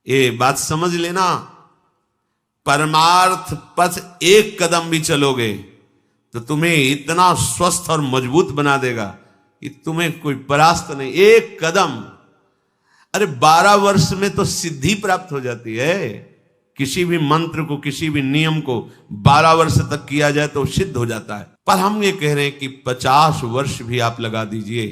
ये बात समझ लेना, परमार्थ पथ एक कदम भी चलोगे तो तुम्हें इतना स्वस्थ और मजबूत बना देगा कि तुम्हें कोई परास्त नहीं। एक कदम, अरे 12 वर्ष में तो सिद्धि प्राप्त हो जाती है। किसी भी मंत्र को, किसी भी नियम को 12 वर्ष तक किया जाए तो सिद्ध हो जाता है। पर हम ये कह रहे हैं कि 50 वर्ष भी आप लगा दीजिए,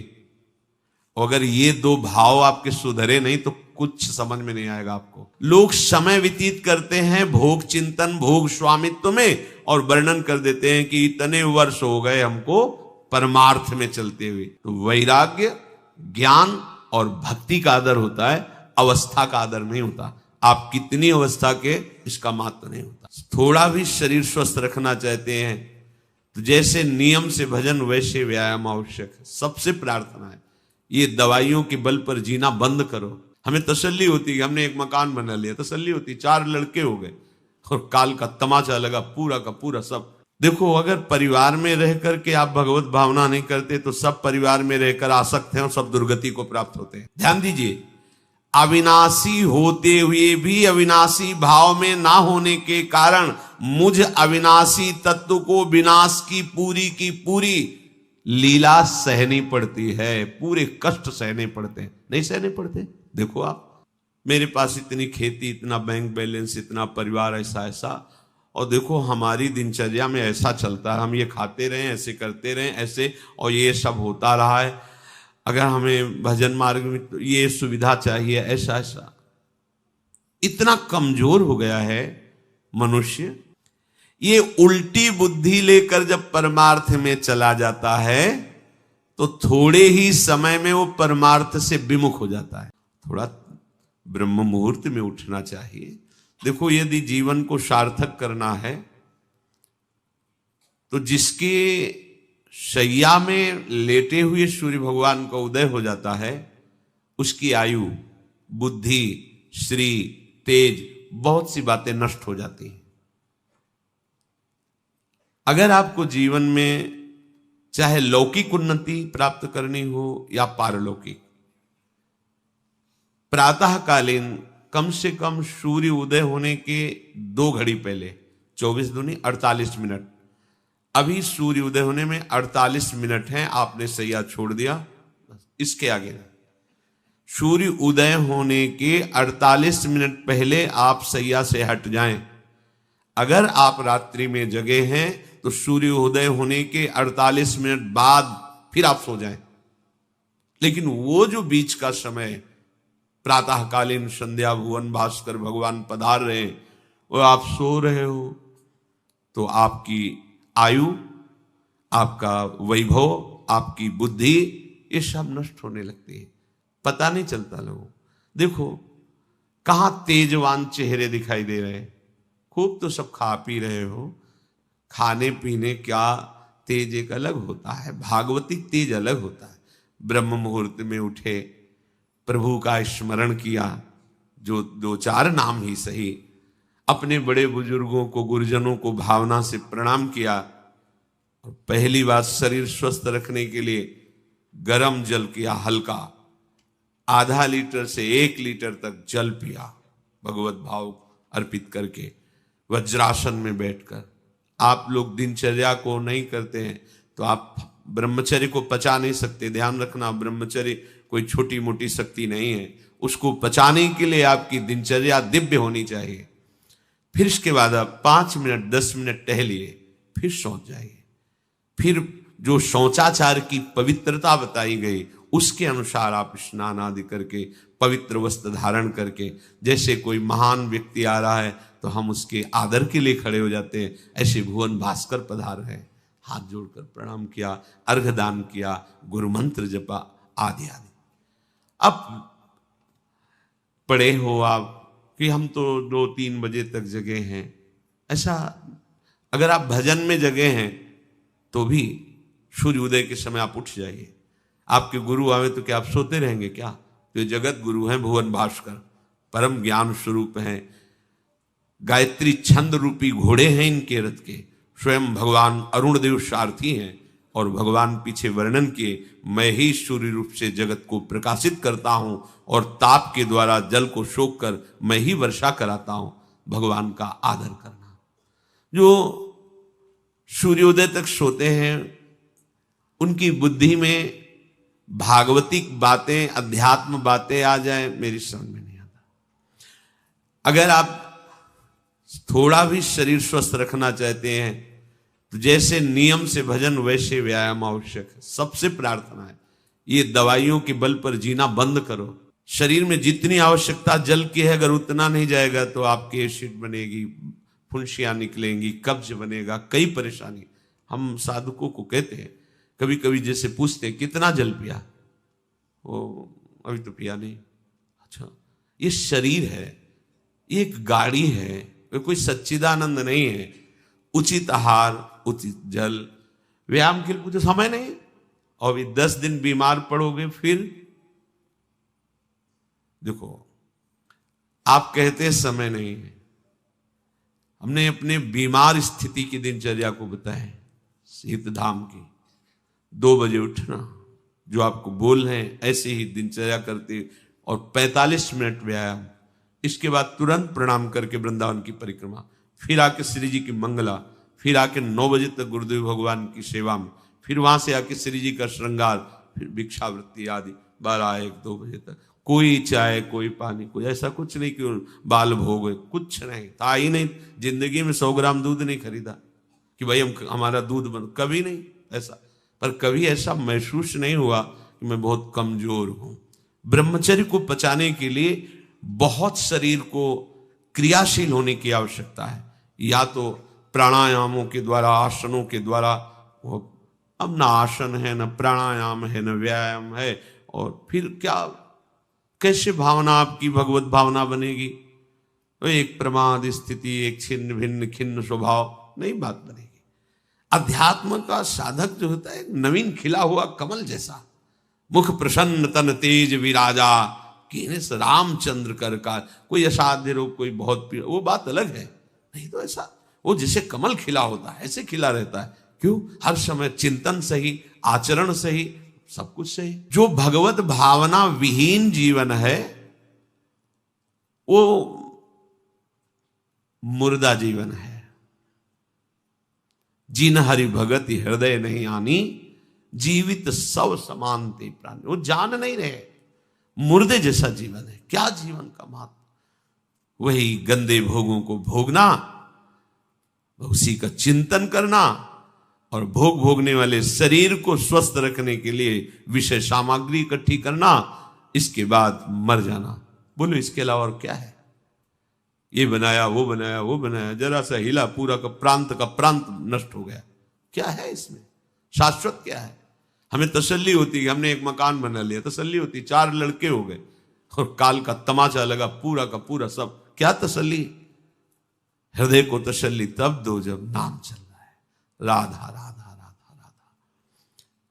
अगर ये दो भाव आपके सुधरे नहीं तो कुछ समझ में नहीं आएगा आपको। लोग समय व्यतीत करते हैं भोग चिंतन, भोग स्वामित्व में, और वर्णन कर देते हैं कि इतने वर्ष हो गए हमको परमार्थ में चलते हुए। तो वैराग्य, ज्ञान और भक्ति का आदर होता है, अवस्था का आदर नहीं होता। आप कितनी अवस्था के, इसका महत्व नहीं होता। थोड़ा भी शरीर स्वस्थ रखना चाहते हैं तो जैसे नियम से भजन वैसे व्यायाम आवश्यक है। सबसे प्रार्थना है, ये दवाइयों के बल पर जीना बंद करो। हमें तसल्ली होती है कि हमने एक मकान बना लिया, तसल्ली होती, 4 लड़के हो गए और काल का तमाचा लगा पूरा का पूरा सब। देखो, अगर परिवार में रह करके आप भगवत भावना नहीं करते तो सब परिवार में रहकर आसक्त हैं और सब दुर्गति को प्राप्त होते हैं। ध्यान दीजिए, अविनाशी होते हुए भी अविनाशी भाव में ना होने के कारण मुझ अविनाशी तत्व को विनाश की पूरी लीला सहनी पड़ती है। पूरे कष्ट सहने पड़ते हैं, नहीं सहने पड़ते। देखो आप, मेरे पास इतनी खेती, इतना बैंक बैलेंस, इतना परिवार, ऐसा, और देखो हमारी दिनचर्या में ऐसा चलता है, हम ये खाते रहें, ऐसे करते रहें, ऐसे, और ये सब होता रहा है। अगर हमें भजन मार्ग में तो ये सुविधा चाहिए, ऐसा, इतना कमजोर हो गया है मनुष्य। ये उल्टी बुद्धि लेकर जब परमार्थ में चला जाता है तो थोड़े ही समय में वो परमार्थ से विमुख हो जाता है। थोड़ा ब्रह्म मुहूर्त में उठना चाहिए। देखो, यदि जीवन को सार्थक करना है तो जिसके शैया में लेटे हुए सूर्य भगवान का उदय हो जाता है, उसकी आयु, बुद्धि, श्री, तेज, बहुत सी बातें नष्ट हो जाती हैं। अगर आपको जीवन में चाहे लौकिक उन्नति प्राप्त करनी हो या पारलौकिक, प्रातःकालीन कम से कम सूर्य उदय होने के 2 घड़ी पहले, 24 दूनी 48 मिनट, अभी सूर्य उदय होने में 48 मिनट हैं, आपने सैया छोड़ दिया, इसके आगे नहीं। सूर्य उदय होने के 48 मिनट पहले आप सैया से हट जाएं। अगर आप रात्रि में जगे हैं तो सूर्य उदय होने के 48 मिनट बाद फिर आप सो जाएं। लेकिन वो जो बीच का समय, प्रातःकालीन संध्या भुवन भास्कर भगवान पधार रहे, वो आप सो रहे हो, तो आपकी आयु, आपका वैभव, आपकी बुद्धि, ये सब नष्ट होने लगती है, पता नहीं चलता लोगों। देखो कहां तेजवान चेहरे दिखाई दे रहे हैं। खूब तो सब खा पी रहे हो, खाने पीने का तेज एक अलग होता है, भागवतिक तेज अलग होता है। ब्रह्म मुहूर्त में उठे, प्रभु का स्मरण किया, जो 2-4 नाम ही सही, अपने बड़े बुजुर्गों को, गुरुजनों को भावना से प्रणाम किया, और पहली बात शरीर स्वस्थ रखने के लिए गर्म जल किया, हल्का, आधा लीटर से 1 लीटर तक जल पिया, भगवत भाव अर्पित करके, वज्रासन में बैठकर। आप लोग दिनचर्या को नहीं करते हैं तो आप ब्रह्मचर्य को पचा नहीं सकते। ध्यान रखना, ब्रह्मचर्य कोई छोटी मोटी शक्ति नहीं है, उसको पचाने के लिए आपकी दिनचर्या दिव्य होनी चाहिए। फिर इसके बाद आप 5 मिनट 10 मिनट टहलिए, फिर सो जाइए। फिर जो शौचाचार की पवित्रता बताई गई उसके अनुसार आप स्नान आदि करके, पवित्र वस्त्र धारण करके, जैसे कोई महान व्यक्ति आ रहा है तो हम उसके आदर के लिए खड़े हो जाते हैं, ऐसे भुवन भास्कर पधार है, हाथ जोड़कर प्रणाम किया, अर्घ दान किया, गुरु मंत्र जपा, आदि आदि। अब पड़े हो आप कि हम तो 2-3 बजे तक जगे हैं, ऐसा अगर आप भजन में जगे हैं तो भी सूर्योदय के समय आप उठ जाइए। आपके गुरु आवे तो क्या आप सोते रहेंगे क्या? तो जगत गुरु हैं भुवन भास्कर, परम ज्ञान स्वरूप हैं, गायत्री छंद रूपी घोड़े हैं इनके रथ के, स्वयं भगवान अरुण देव सारथी हैं, और भगवान पीछे वर्णन किए, मैं ही सूर्य रूप से जगत को प्रकाशित करता हूं और ताप के द्वारा जल को सोख कर मैं ही वर्षा कराता हूं। भगवान का आदर करना। जो सूर्योदय तक सोते हैं उनकी बुद्धि में भागवतिक बातें, अध्यात्म बातें आ जाए, मेरी समझ में नहीं आता। अगर आप थोड़ा भी शरीर स्वस्थ रखना चाहते हैं तो जैसे नियम से भजन वैसे व्यायाम आवश्यक है। सबसे प्रार्थना है, ये दवाइयों के बल पर जीना बंद करो। शरीर में जितनी आवश्यकता जल की है, अगर उतना नहीं जाएगा तो आपकी एसिड बनेगी, फुंसियां निकलेंगी, कब्ज बनेगा, कई परेशानी। हम साधुकों को कहते हैं, कभी कभी जैसे पूछते हैं कितना जल पिया, वो अभी तो पिया नहीं। अच्छा, ये शरीर है, ये एक गाड़ी है, कोई सच्चिदानंद नहीं है। उचित आहार, उचित जल, व्यायाम के लिए कुछ समय नहीं। और भी 10 दिन बीमार पड़ोगे फिर देखो, आप कहते समय नहीं है। हमने अपने बीमार स्थिति की दिनचर्या को बताया, शीत धाम की 2 बजे उठना, जो आपको बोल रहे हैं ऐसे ही दिनचर्या करते, और 45 मिनट व्यायाम। इसके बाद तुरंत प्रणाम करके वृंदावन की परिक्रमा, फिर आके श्री जी की मंगला, फिर आके 9 बजे तक गुरुदेव भगवान की सेवा में, फिर वहां से आके श्री जी का श्रृंगार, फिर भिक्षावृत्ति आदि 12-1-2 बजे तक। कोई चाय, कोई पानी, कोई ऐसा कुछ नहीं कि बाल भोग, कुछ नहीं था ही नहीं। जिंदगी में 100 ग्राम दूध नहीं खरीदा कि भाई हमारा दूध बन, कभी नहीं ऐसा। पर कभी ऐसा महसूस नहीं हुआ कि मैं बहुत कमजोर हूं। ब्रह्मचर्य को पचाने के लिए बहुत शरीर को क्रियाशील होने की आवश्यकता है। या तो प्राणायामों के द्वारा, आसनों के द्वारा, अब ना आसन है, न प्राणायाम है, न व्यायाम है, और फिर क्या, कैसे भावना आपकी भगवत भावना बनेगी? तो एक प्रमाद स्थिति, एक छिन्न भिन्न खिन्न स्वभाव, नहीं बात बनेगी। अध्यात्म का साधक जो होता है, नवीन खिला हुआ कमल जैसा, मुख प्रसन्न तन तेज विराजा, कीने से रामचंद्र कर का। कोई असाध्य रोग, कोई बहुत पीड़ा, वो बात अलग है। नहीं तो ऐसा वो जैसे कमल खिला होता है ऐसे खिला रहता है। क्यों? हर समय चिंतन सही, आचरण सही, सब कुछ सही। जो भगवत भावना विहीन जीवन है वो मुर्दा जीवन है। जिन हरि भगति हृदय नहीं आनी, जीवित सब समानते प्राणी। वो जान नहीं रहे, मुर्दे जैसा जीवन है। क्या जीवन का महत्व? वही गंदे भोगों को भोगना, उसी का चिंतन करना, और भोग भोगने वाले शरीर को स्वस्थ रखने के लिए विषय सामग्री इकट्ठी करना, इसके बाद मर जाना। बोलो इसके अलावा और क्या है? ये बनाया, वो बनाया, वो बनाया, जरा सा हिला, पूरा का प्रांत नष्ट हो गया। क्या है इसमें? शाश्वत क्या है? हमें तसल्ली होती है, हमने एक मकान बना लिया, तसल्ली होती, 4 लड़के हो गए और काल का तमाचा लगा, पूरा का पूरा सब। क्या तसल्ली? हृदय को तसल्ली तब दो जब नाम चल रहा है, राधा राधा राधा राधा।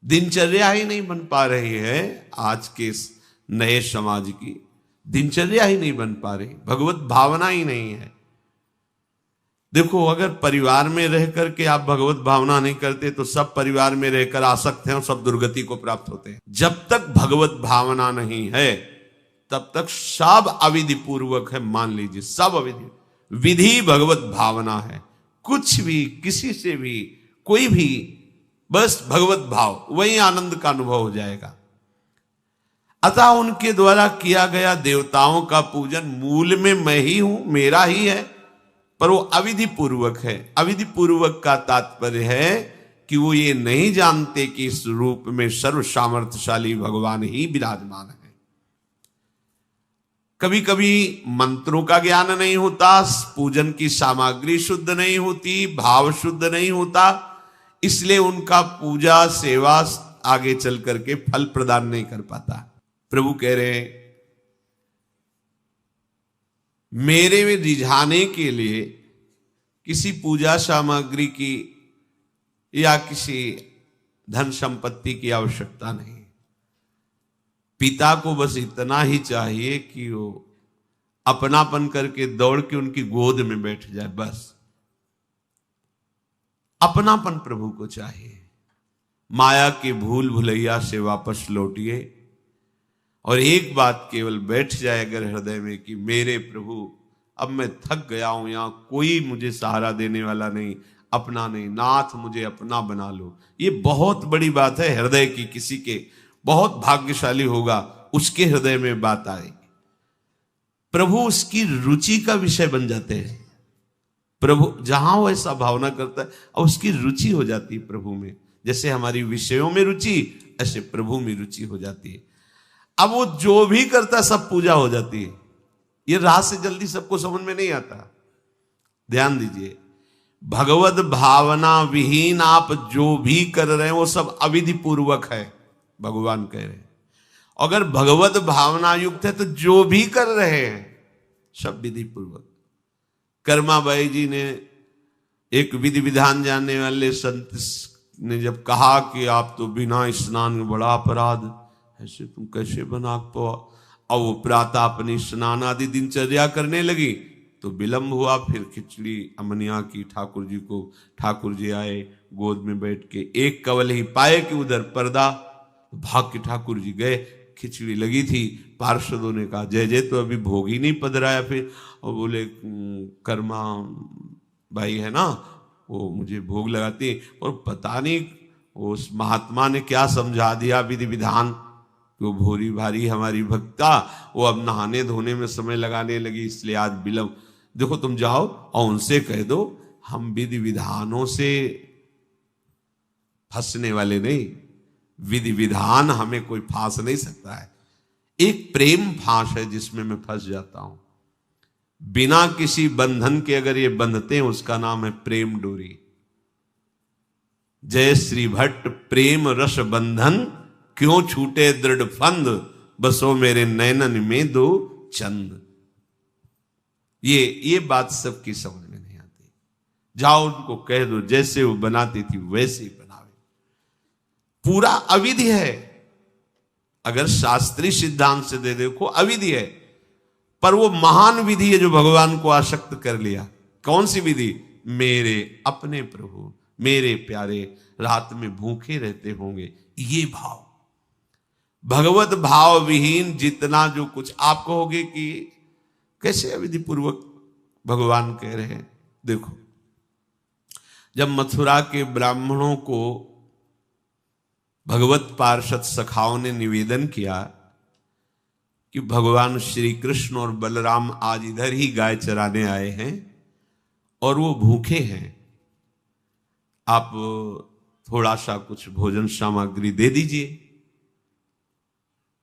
दिनचर्या ही नहीं बन पा रही है आज के नए समाज की, दिनचर्या ही नहीं बन पा रही, भगवत भावना ही नहीं है। देखो, अगर परिवार में रह करके आप भगवत भावना नहीं करते तो सब परिवार में रहकर आसक्त हैं और सब दुर्गति को प्राप्त होते हैं। जब तक भगवत भावना नहीं है तब तक सब अविधि पूर्वक है। मान लीजिए सब अविधि, विधि भगवत भावना है। कुछ भी, किसी से भी, कोई भी, बस भगवत भाव, वही आनंद का अनुभव हो जाएगा। अतः उनके द्वारा किया गया देवताओं का पूजन मूल में मैं ही हूं, मेरा ही है, पर वो अविधि पूर्वक है। अविधि पूर्वक का तात्पर्य है कि वो ये नहीं जानते कि इस रूप में सर्व सामर्थ्यशाली भगवान ही विराजमान है। कभी कभी मंत्रों का ज्ञान नहीं होता, पूजन की सामग्री शुद्ध नहीं होती, भाव शुद्ध नहीं होता, इसलिए उनका पूजा सेवा आगे चल करके फल प्रदान नहीं कर पाता। प्रभु कह रहे हैं, मेरे में रिझाने के लिए किसी पूजा सामग्री की या किसी धन संपत्ति की आवश्यकता नहीं। पिता को बस इतना ही चाहिए कि वो अपनापन करके दौड़ के उनकी गोद में बैठ जाए, बस। अपनापन प्रभु को चाहिए, माया के भूल भुलैया से वापस लौटिए और एक बात केवल बैठ जाए अगर हृदय में कि मेरे प्रभु अब मैं थक गया हूं, यहां कोई मुझे सहारा देने वाला नहीं, अपना नहीं, नाथ मुझे अपना बना लो। ये बहुत बड़ी बात है हृदय की, किसी के बहुत भाग्यशाली होगा उसके हृदय में बात आएगी। प्रभु उसकी रुचि का विषय बन जाते हैं। प्रभु जहां वो ऐसा भावना करता है और उसकी रुचि हो जाती है प्रभु में। जैसे हमारी विषयों में रुचि, ऐसे प्रभु में रुचि हो जाती है। अब वो जो भी करता है सब पूजा हो जाती है। ये रात से जल्दी सबको समझ में नहीं आता। ध्यान दीजिए, भगवत भावना विहीन आप जो भी कर रहे हैं वो सब अविधि पूर्वक है, भगवान कह रहे हैं। अगर भगवत भावना युक्त है तो जो भी कर रहे हैं सब विधि पूर्वक। कर्माबाई जी ने, एक विधि विधान जानने वाले संत ने जब कहा कि आप तो बिना स्नान में बड़ा अपराध, ऐसे तुम कैसे बना पाओ। और वो प्रातः अपनी स्नान आदि दिनचर्या करने लगी तो विलंब हुआ। फिर खिचड़ी अमनिया की ठाकुर जी को, ठाकुर जी आए गोद में बैठ के, एक कवल ही पाए कि उधर पर्दा, भाग के ठाकुर जी गए। खिचड़ी लगी थी, पार्षदों ने कहा जय जय तो अभी भोग ही नहीं पधराया। फिर और बोले कर्मा भाई है ना, वो मुझे भोग लगाती, और पता नहीं उस महात्मा ने क्या समझा दिया विधि विधान, वो भोरी भारी हमारी भक्ता, वो अब नहाने धोने में समय लगाने लगी, इसलिए आज विलंब। देखो तुम जाओ और उनसे कह दो हम विधि विधानों से फंसने वाले नहीं, विधि विधान हमें कोई फांस नहीं सकता है। एक प्रेम फांस है जिसमें मैं फंस जाता हूं, बिना किसी बंधन के अगर ये बंधते हैं उसका नाम है प्रेम डोरी। जय श्री भट्ट प्रेम रस बंधन, क्यों छूटे दृढ़ फंद, बसो मेरे नैनन में दो चंद। ये बात सबकी समझ में नहीं आती। जाओ उनको कह दो जैसे वो बनाती थी वैसे ही बनावे। पूरा अविधि है। अगर शास्त्रीय सिद्धांत से दे देखो अविधि है, पर वो महान विधि है जो भगवान को आसक्त कर लिया। कौन सी विधि? मेरे अपने प्रभु, मेरे प्यारे रात में भूखे रहते होंगे, ये भाव। भगवत भाव विहीन जितना जो कुछ आप कहोगे कि कैसे अविधि पूर्वक भगवान कह रहे हैं। देखो, जब मथुरा के ब्राह्मणों को भगवत पार्षद सखाओं ने निवेदन किया कि भगवान श्री कृष्ण और बलराम आज इधर ही गाय चराने आए हैं और वो भूखे हैं, आप थोड़ा सा कुछ भोजन सामग्री दे दीजिए।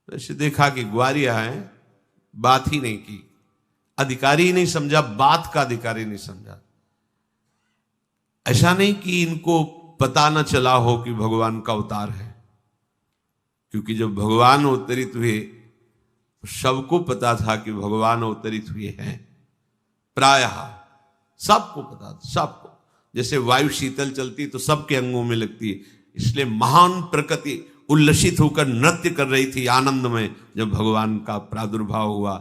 तो ऐसे देखा कि ग्वारिया है, बात ही नहीं की, अधिकारी ही नहीं समझा, बात का अधिकारी नहीं समझा। ऐसा नहीं कि इनको पता न चला हो कि भगवान का अवतार है, क्योंकि जब भगवान अवतरित हुए सबको पता था कि भगवान अवतरित हुए हैं। प्रायः सबको पता था, सबको। जैसे वायु शीतल चलती तो सबके अंगों में लगती है, इसलिए महान प्रकृति उल्लसित होकर नृत्य कर रही थी आनंद में जब भगवान का प्रादुर्भाव हुआ।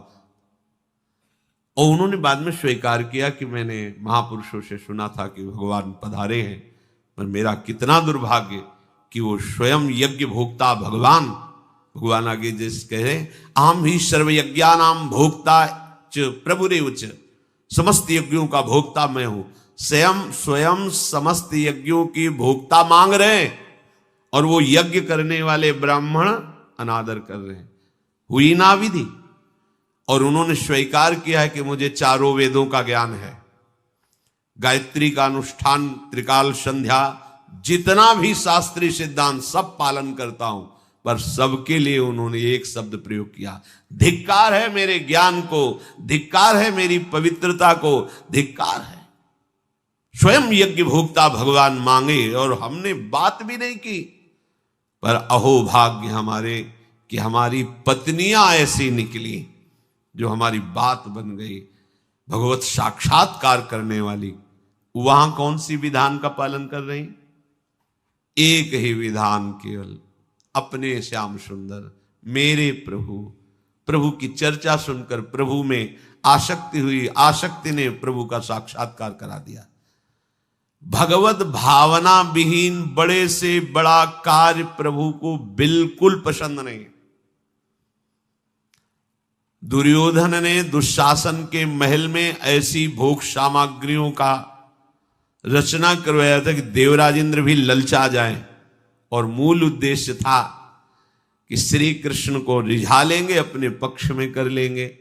और उन्होंने बाद में स्वीकार किया कि मैंने महापुरुषों से सुना था कि भगवान पधारे हैं, पर मेरा कितना दुर्भाग्य कि वो स्वयं यज्ञ भोक्ता भगवान आगे जैसे कह रहे, आम ही सर्वयज्ञानाम भोक्ता च प्रभुरेव च, समस्त यज्ञों का भोक्ता मैं हूं। स्वयं समस्त यज्ञों की भोक्ता मांग रहे हैं और वो यज्ञ करने वाले ब्राह्मण अनादर कर रहे हैं। हुई ना विधि। और उन्होंने स्वीकार किया है कि मुझे चारों वेदों का ज्ञान है, गायत्री का अनुष्ठान, त्रिकाल संध्या, जितना भी शास्त्रीय सिद्धांत सब पालन करता हूं, पर सबके लिए उन्होंने एक शब्द प्रयोग किया, धिक्कार है मेरे ज्ञान को, धिक्कार है मेरी पवित्रता को, धिक्कार है। स्वयं यज्ञ भोक्ता भगवान मांगे और हमने बात भी नहीं की। पर अहो भाग्य हमारे कि हमारी पत्नियां ऐसी निकली जो हमारी बात बन गई, भगवत साक्षात्कार करने वाली। वहां कौन सी विधान का पालन कर रही? एक ही विधान, केवल अपने श्याम सुंदर मेरे प्रभु की चर्चा सुनकर प्रभु में आसक्ति हुई, आसक्ति ने प्रभु का साक्षात्कार करा दिया। भगवत भावना विहीन बड़े से बड़ा कार्य प्रभु को बिल्कुल पसंद नहीं। दुर्योधन ने दुशासन के महल में ऐसी भोग सामग्रियों का रचना करवाया था कि देवराज इंद्र भी ललचा जाए, और मूल उद्देश्य था कि श्री कृष्ण को रिझा लेंगे, अपने पक्ष में कर लेंगे।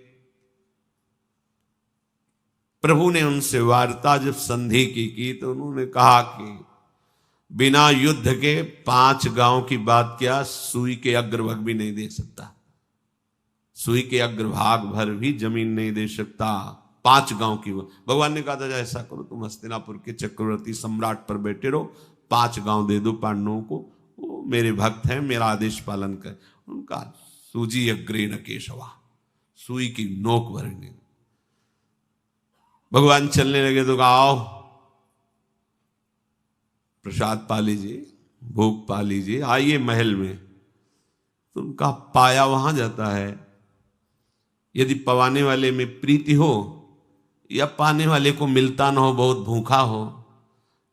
प्रभु ने उनसे वार्ता जब संधि की तो उन्होंने कहा कि बिना युद्ध के 5 गांव की बात क्या, सुई के अग्रभाग भी नहीं दे सकता, सुई के अग्रभाग भर भी जमीन नहीं दे सकता। 5 गांव की भगवान ने कहा था ऐसा करो, तुम हस्तिनापुर के चक्रवर्ती सम्राट पर बैठे रहो, 5 गांव दे दो पांडवों को, वो मेरे भक्त हैं, मेरा आदेश पालन कर। उनका सूजी अग्रे न केशवा, सुई की नोक भरेंगे। भगवान चलने लगे तो कहा आओ प्रसाद पा लीजिए, भोग पा लीजिए, आइए महल में। तो उनका पाया वहां जाता है। यदि पवाने वाले में प्रीति हो या पाने वाले को मिलता ना हो, बहुत भूखा हो,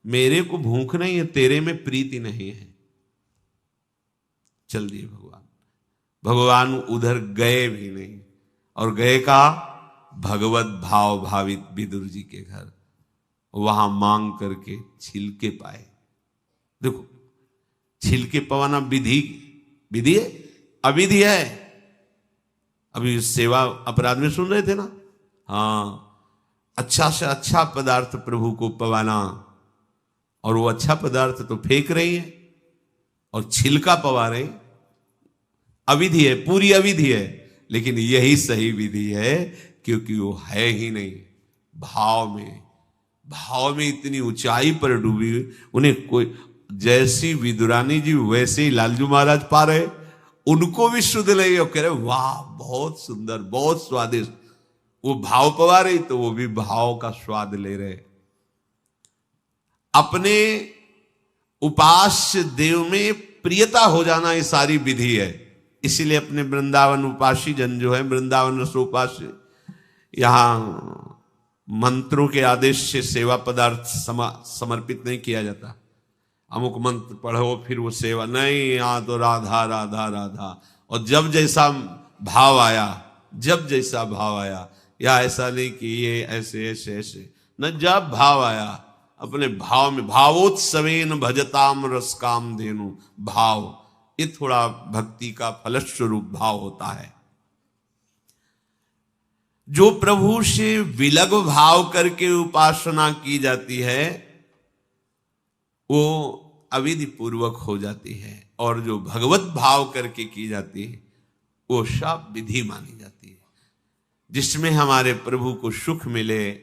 मेरे को भूख नहीं है, तेरे में प्रीति नहीं है, चल दिए भगवान। भगवान उधर गए भी नहीं, और गए कहा भगवत भाव भावित विदुर जी के घर, वहां मांग करके छिलके पाए। देखो छिलके पवाना विधि है, अविधि है। अभी सेवा अपराध में सुन रहे थे ना, हाँ, अच्छा से अच्छा पदार्थ प्रभु को पवाना, और वो अच्छा पदार्थ तो फेंक रही है और छिलका पवा रहे, अविधि है, पूरी अविधि है। लेकिन यही सही विधि है, क्योंकि वो है ही नहीं भाव में इतनी ऊंचाई पर डूबी। उन्हें कोई, जैसी विदुरानी जी वैसे ही लालजू महाराज पा रहे, उनको भी शुद्ध नहीं, और कह रहे वाह बहुत सुंदर, बहुत स्वादिष्ट। वो भाव पवा रही तो वो भी भाव का स्वाद ले रहे। अपने उपास्य देव में प्रियता हो जाना ये सारी विधि है। इसीलिए अपने वृंदावन उपासी जन जो है, वृंदावन रसोपास्य, यहां मंत्रों के आदेश से सेवा पदार्थ समर्पित नहीं किया जाता। अमुक मंत्र पढ़ो फिर वो सेवा नहीं, यहां तो राधा राधा राधा। और जब जैसा भाव आया, या ऐसा नहीं कि ये ऐसे ऐसे ऐसे न, जब भाव आया अपने भाव में, भावोत्सवेन भजताम रस काम धेनु, भाव ये थोड़ा भक्ति का फलस्वरूप भाव होता है। जो प्रभु से विलग भाव करके उपासना की जाती है वो अविधि पूर्वक हो जाती है, और जो भगवत भाव करके की जाती है वो सब विधि मानी जाती है। जिसमें हमारे प्रभु को सुख मिले,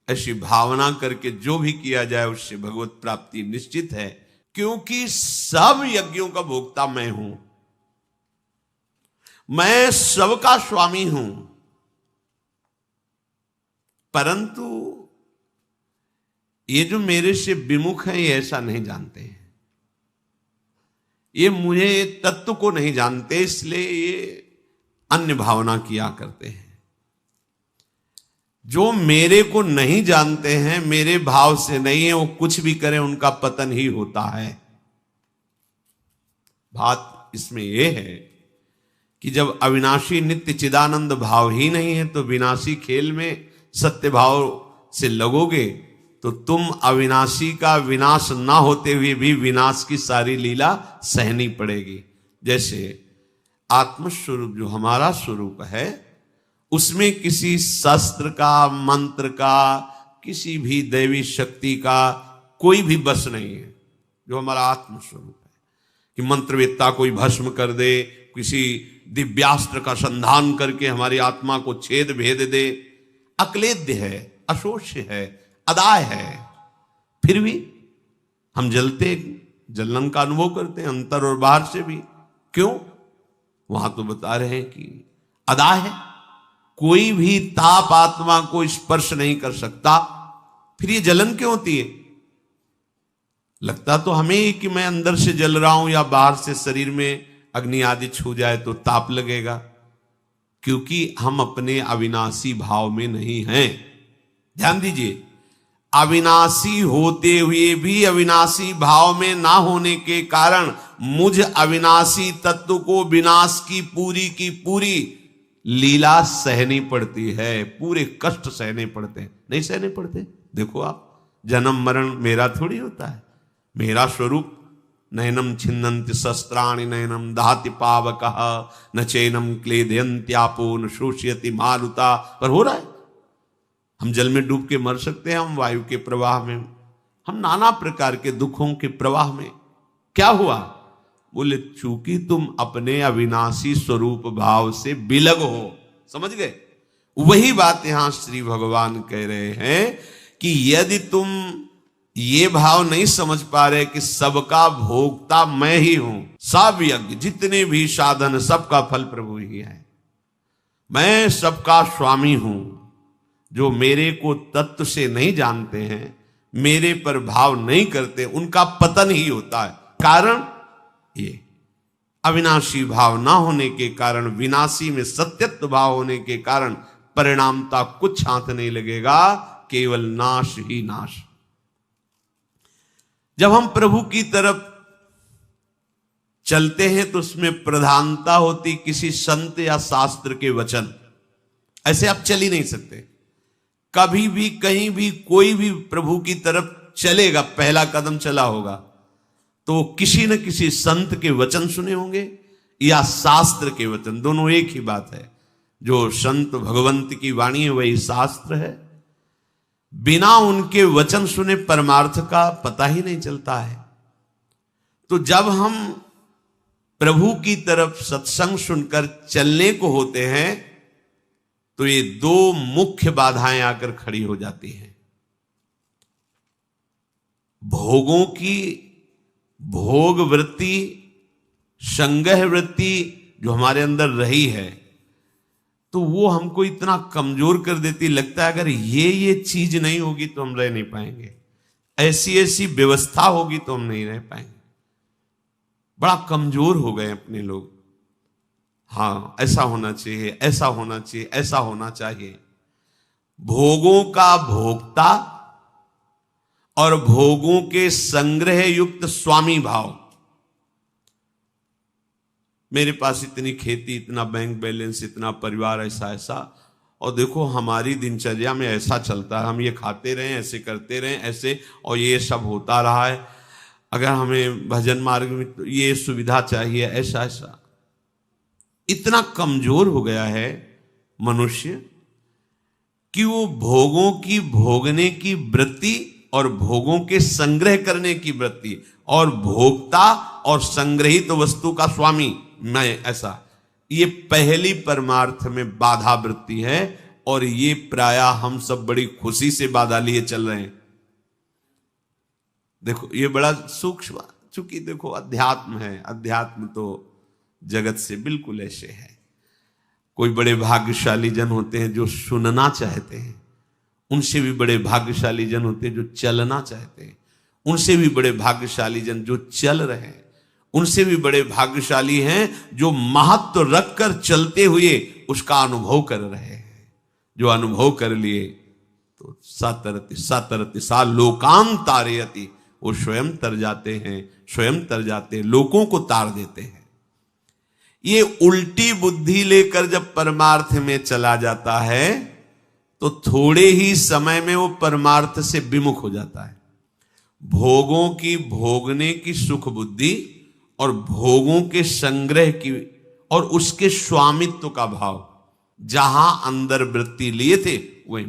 ऐसी भावना करके जो भी किया जाए उससे भगवत प्राप्ति निश्चित है। क्योंकि सब यज्ञों का भोक्ता मैं हूं, मैं सबका स्वामी हूं, परंतु ये जो मेरे से विमुख है ये ऐसा नहीं जानते हैं, ये मुझे तत्व को नहीं जानते, इसलिए ये अन्य भावना किया करते हैं। जो मेरे को नहीं जानते हैं, मेरे भाव से नहीं है, वो कुछ भी करें उनका पतन ही होता है। बात इसमें यह है कि जब अविनाशी नित्य चिदानंद भाव ही नहीं है तो विनाशी खेल में सत्य भाव से लगोगे तो तुम अविनाशी का विनाश ना होते हुए भी विनाश की सारी लीला सहनी पड़ेगी। जैसे आत्मस्वरूप जो हमारा स्वरूप है उसमें किसी शस्त्र का, मंत्र का, किसी भी दैवी शक्ति का कोई भी बस नहीं है। जो हमारा आत्मस्वरूप है कि मंत्रवेत्ता कोई भस्म कर दे, किसी दिव्यास्त्र का संधान करके हमारी आत्मा को छेद भेद दे, अक्लेद्य है, अशोष्य है, अदाय है, फिर भी हम जलन का अनुभव करते हैं अंतर और बाहर से भी। क्यों? वहां तो बता रहे हैं कि अदाय है, कोई भी ताप आत्मा को स्पर्श नहीं कर सकता, फिर ये जलन क्यों होती है? लगता तो हमें ही कि मैं अंदर से जल रहा हूं या बाहर से शरीर में अग्नि आदि छू जाए तो ताप लगेगा, क्योंकि हम अपने अविनाशी भाव में नहीं हैं। ध्यान दीजिए, अविनाशी होते हुए भी अविनाशी भाव में ना होने के कारण मुझ अविनाशी तत्व को विनाश की पूरी लीला सहनी पड़ती है, पूरे कष्ट सहने पड़ते हैं। नहीं सहने पड़ते? देखो आप, जन्म मरण मेरा थोड़ी होता है। मेरा स्वरूप नैनम छिन्नन्ति शस्त्राणि नैनम दहाति पावकः न चैनम क्लेदयन्त्यापो न शोषयति मारुता, पर हो रहा है। हम जल में डूब के मर सकते हैं, हम वायु के प्रवाह में, हम नाना प्रकार के दुखों के प्रवाह में। क्या हुआ? बोले चूंकि तुम अपने अविनाशी स्वरूप भाव से बिलग हो। समझ गए? वही बात यहां श्री भगवान कह रहे हैं कि यदि तुम ये भाव नहीं समझ पा रहे कि सबका भोक्ता मैं ही हूं, सब यज्ञ जितने भी साधन सबका फल प्रभु ही है, मैं सबका स्वामी हूं। जो मेरे को तत्व से नहीं जानते हैं, मेरे पर भाव नहीं करते, उनका पतन ही होता है। कारण ये अविनाशी भाव ना होने के कारण, विनाशी में सत्यत्व भाव होने के कारण परिणामता कुछ हाथ नहीं लगेगा, केवल नाश ही नाश। जब हम प्रभु की तरफ चलते हैं तो उसमें प्रधानता होती किसी संत या शास्त्र के वचन। ऐसे आप चल ही नहीं सकते। कभी भी कहीं भी कोई भी प्रभु की तरफ चलेगा, पहला कदम चला होगा तो किसी न किसी संत के वचन सुने होंगे या शास्त्र के वचन, दोनों एक ही बात है। जो संत भगवंत की वाणी है वही शास्त्र है। बिना उनके वचन सुने परमार्थ का पता ही नहीं चलता है। तो जब हम प्रभु की तरफ सत्संग सुनकर चलने को होते हैं तो ये दो मुख्य बाधाएं आकर खड़ी हो जाती हैं। भोगों की भोग वृत्ति, संग्रह वृत्ति जो हमारे अंदर रही है, तो वो हमको इतना कमजोर कर देती, लगता है अगर ये चीज नहीं होगी तो हम रह नहीं पाएंगे, ऐसी ऐसी व्यवस्था होगी तो हम नहीं रह पाएंगे। बड़ा कमजोर हो गए अपने लोग। हाँ, ऐसा होना चाहिए, ऐसा होना चाहिए, ऐसा होना चाहिए। भोगों का भोक्ता और भोगों के संग्रह युक्त स्वामी भाव। मेरे पास इतनी खेती, इतना बैंक बैलेंस, इतना परिवार, ऐसा ऐसा, और देखो हमारी दिनचर्या में ऐसा चलता है, हम ये खाते रहें, ऐसे करते रहें, ऐसे, और ये सब होता रहा है। अगर हमें भजन मार्ग में तो ये सुविधा चाहिए, ऐसा ऐसा। इतना कमजोर हो गया है मनुष्य कि वो भोगों की भोगने की वृत्ति और भोगों के संग्रह करने की वृत्ति और भोक्ता और संग्रहित वस्तु का स्वामी मैं, ऐसा, ये पहली परमार्थ में बाधा वृत्ति है। और ये प्रायः हम सब बड़ी खुशी से बाधा लिए चल रहे हैं। देखो ये बड़ा सूक्ष्म, चूंकि देखो अध्यात्म है, अध्यात्म तो जगत से बिल्कुल ऐसे है। कोई बड़े भाग्यशाली जन होते हैं जो सुनना चाहते हैं, उनसे भी बड़े भाग्यशाली जन होते हैं जो चलना चाहते हैं, उनसे भी बड़े भाग्यशाली जन जो चल रहे हैं, उनसे भी बड़े भाग्यशाली हैं जो महत्व रखकर चलते हुए उसका अनुभव कर रहे हैं। जो अनुभव कर लिए तो सातरति सा लोकान तारयति, वो स्वयं तर जाते हैं, स्वयं तर जाते, लोगों को तार देते हैं। ये उल्टी बुद्धि लेकर जब परमार्थ में चला जाता है तो थोड़े ही समय में वो परमार्थ से विमुख हो जाता है। भोगों की भोगने की सुख बुद्धि और भोगों के संग्रह की और उसके स्वामित्व का भाव जहां अंदर वृत्ति लिए थे वहीं